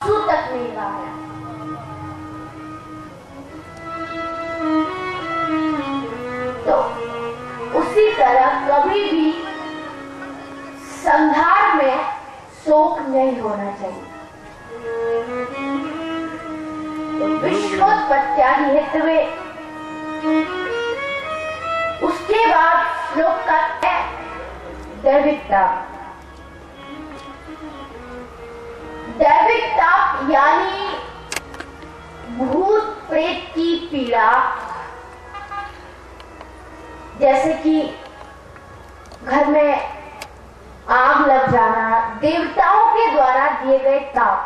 आंसू तक नहीं बहाया। तो उसी तरह कभी भी संघार में शोक नहीं होना चाहिए। तो विश्वोत्पत्त्यादि हेतवे, उसके बाद श्लोक का है दैविक ताप। दैविक ताप यानी भूत प्रेत की पीड़ा, जैसे कि घर में आग लग जाना, देवताओं के द्वारा दिए गए ताप,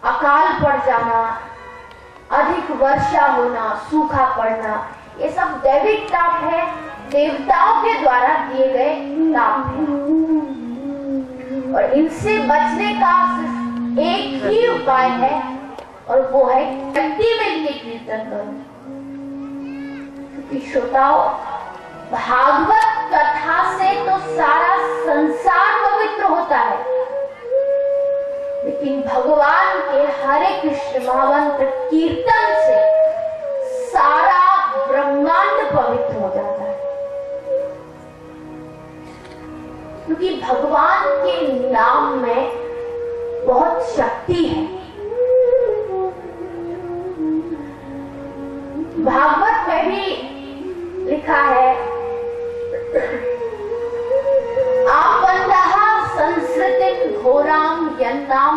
अकाल पड़ जाना, अधिक वर्षा होना, सूखा पड़ना, ये सब दैविक ताप है, देवताओं के द्वारा दिए गए ताप है। और इनसे बचने का सिर्फ एक ही उपाय है, और वो है शक्ति मिलके कीर्तन करो। क्योंकि श्रोताओ, भागवत कथा से तो सारा संसार पवित्र होता है, लेकिन भगवान के हरे कृष्ण महामंत्र कीर्तन से सारा ब्रह्मांड पवित्र हो जाता है। क्योंकि भगवान के नाम में बहुत शक्ति है। भागवत में भी लिखा है, आपंदः संस्कृतिं घोरां यन्नाम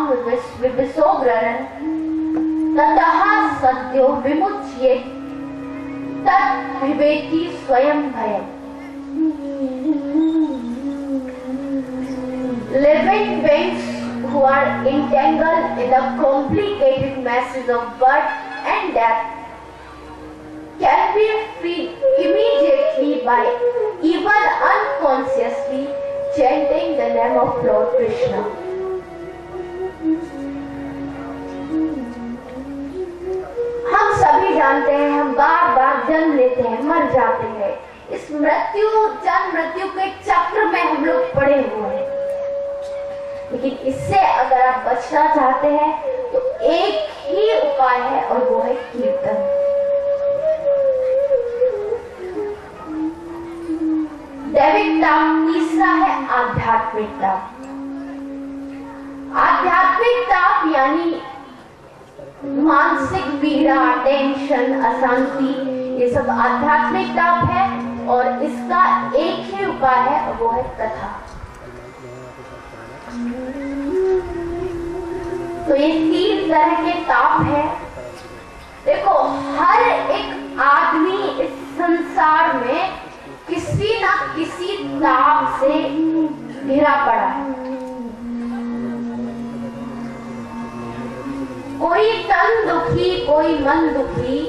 विविसोग्ररन् ततः सद्यो विमुच्येत् तत् विवेति स्वयं भयम्। Living beings who are entangled in the complicated masses of birth and death can be freed immediately by even unconsciously chanting the name of Lord Krishna. हम सभी जानते हैं, हम बार बार जन्म लेते हैं, मर जाते हैं। इस जन्म मृत्यु के चक्र में हम लोग पड़े हुए हैं। लेकिन इससे अगर आप बचना चाहते हैं तो एक ही उपाय है, और वो है कीर्तन। दैविक ताप। तीसरा है आध्यात्मिक ताप। आध्यात्मिक ताप यानी मानसिक पीड़ा, टेंशन, अशांति, ये सब आध्यात्मिक ताप है, और इसका एक ही उपाय है, और वो है कथा। तो ये 3 तरह के ताप है। देखो, हर एक आदमी इस संसार में किसी ना किसी ताप से घिरा पड़ा है। कोई तन दुखी, कोई मन दुखी,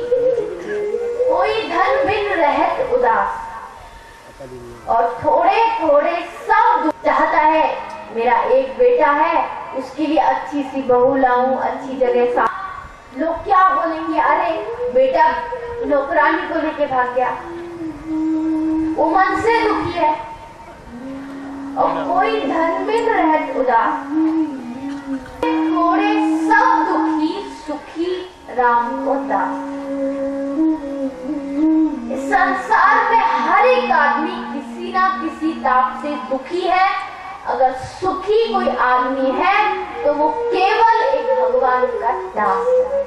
कोई धन बिन रहत उदास, और थोड़े थोड़े सब चाहता है। मेरा एक बेटा है, उसके लिए अच्छी सी बहू लाऊं, अच्छी जगह सा। लोग क्या बोलेंगे, अरे बेटा नौकरानी को लेके भाग गया, वो मन से दुखी है। और कोई धन बिन रहत उदास, थोड़े सब दुखी, सुखी राम को दास। इस संसार में हर एक आदमी किसी ना किसी ताप से दुखी है। अगर सुखी कोई आदमी है तो वो केवल एक भगवान का दास है।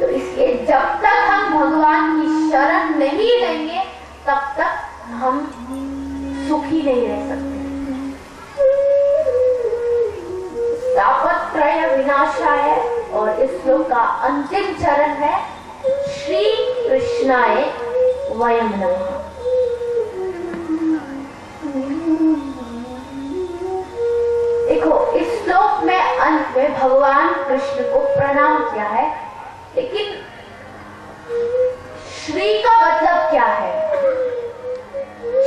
तो इसलिए जब तक हम भगवान की शरण नहीं लेंगे, तब तक हम सुखी नहीं रह सकते। तापत्रय विनाशाय, और इस श्लोक का अंतिम चरण है श्री कृष्णाय वयम नमः। देखो, इस श्लोक में अंत में भगवान कृष्ण को प्रणाम किया है, लेकिन श्री का मतलब क्या है?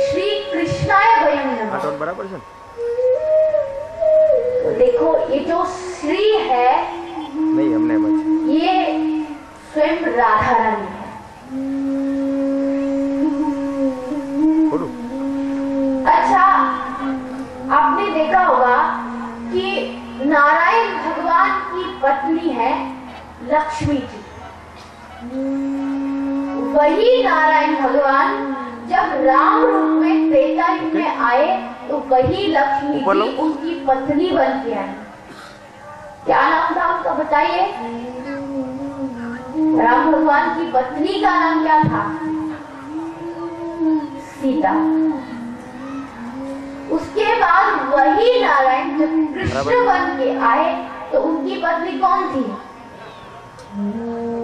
श्री कृष्णाय वयम नमः। तो देखो, ये जो श्री है, नहीं हमने ये स्वयं राधा रानी है। अच्छा, आपने देखा होगा है लक्ष्मी जी। वही नारायण भगवान जब राम रूप में त्रेता युग में आए तो वही लक्ष्मी जी उनकी पत्नी बन के आई। क्या नाम था उनका बताइए? राम भगवान की पत्नी का नाम क्या था? सीता। उसके बाद वही नारायण जब कृष्ण बन के आए तो उनकी पत्नी कौन थी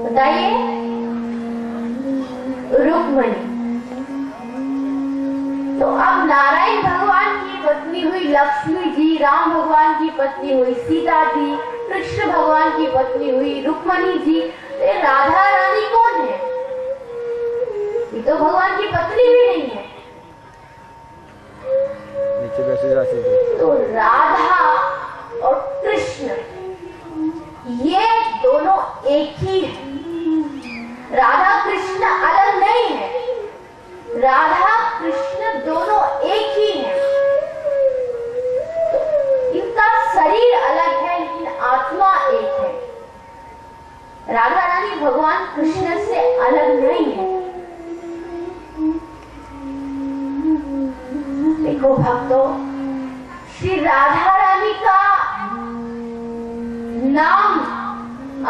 बताइए? रुक्मणी। तो अब नारायण भगवान की पत्नी हुई लक्ष्मी जी, राम भगवान की पत्नी हुई सीता जी, कृष्ण भगवान की पत्नी हुई रुक्मणी जी। तो राधा रानी कौन है? ये तो भगवान की पत्नी भी नहीं है। तो राधा और कृष्ण ये दोनों एक ही हैं। राधा कृष्ण अलग नहीं है। राधा कृष्ण दोनों एक ही हैं। तो इनका शरीर अलग है लेकिन आत्मा एक है। राधा रानी भगवान कृष्ण से अलग नहीं है। देखो भक्तों, श्री राधा रानी का नाम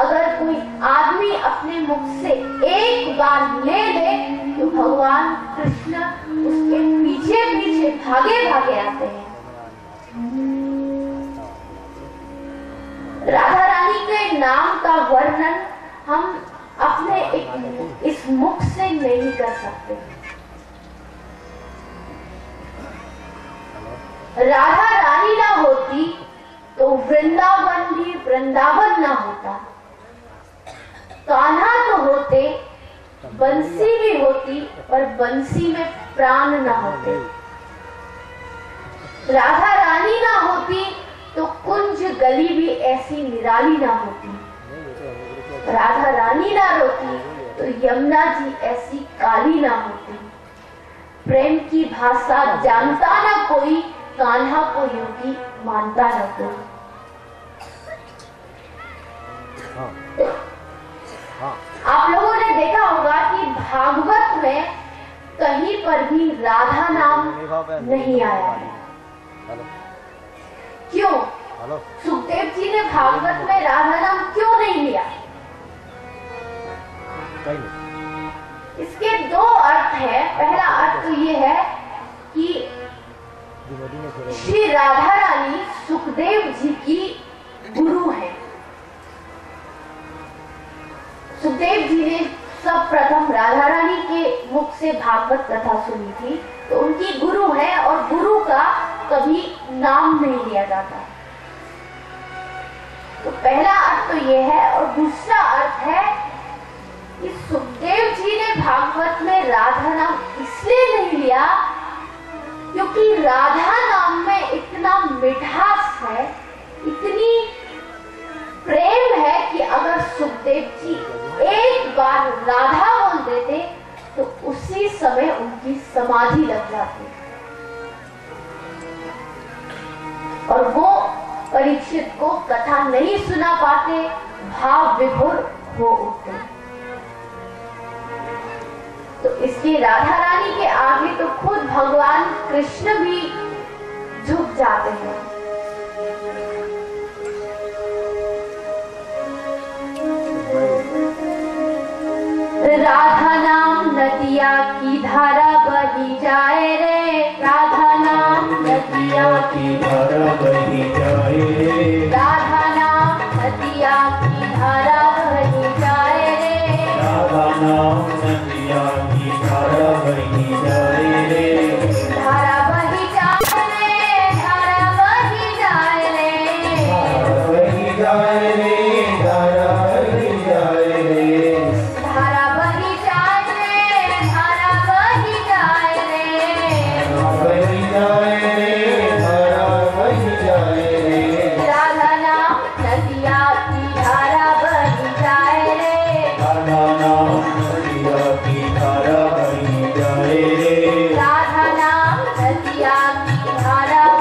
अगर कोई आदमी अपने मुख से एक बार ले ले तो भगवान कृष्ण उसके पीछे पीछे भागे भागे आते हैं। राधा रानी के नाम का वर्णन हम अपने इस मुख से नहीं कर सकते। राधा रानी ना होती तो वृंदावन भी वृंदावन ना होता। कान्हा तो होते, बंसी भी होती, पर बंसी में प्राण ना होते। राधा रानी ना होती तो कुंज गली भी ऐसी निराली ना होती। राधा रानी ना रोती तो यमुना जी ऐसी काली ना होती। प्रेम की भाषा जानता ना कोई, कान्हा को योगी मानता ना कोई। आप लोगों ने देखा होगा कि भागवत में कहीं पर भी राधा नाम नहीं आया है। क्यों? सुखदेव जी ने भागवत में राधा नाम क्यों नहीं लिया? इसके दो अर्थ है। पहला अर्थ तो ये है कि श्री राधा रानी सुखदेव जी की गुरु है। सुखदेव जी ने सब प्रथम राधा रानी के मुख से भागवत कथा सुनी थी, तो उनकी गुरु है और गुरु का कभी नाम नहीं लिया जाता। तो पहला अर्थ तो ये है। और दूसरा अर्थ है कि सुखदेव जी ने भागवत में राधा नाम इसलिए नहीं लिया क्योंकि राधा नाम में इतना मिठास है, इतनी प्रेम है कि अगर सुखदेव जी एक बार राधा बोल देते तो उसी समय उनकी समाधि लग जाती और वो परीक्षित को कथा नहीं सुना पाते, भाव विभोर हो उठते। तो इसलिए राधा रानी के आगे तो खुद भगवान कृष्ण भी झुक जाते हैं। राधा नाम नदिया की धारा बही जाए रे, राधा नाम नदिया की धारा बही जाए रे, राधा नाम नदिया की धारा बही जाए रे, राधा नाम नदिया की धारा बही जाए रे,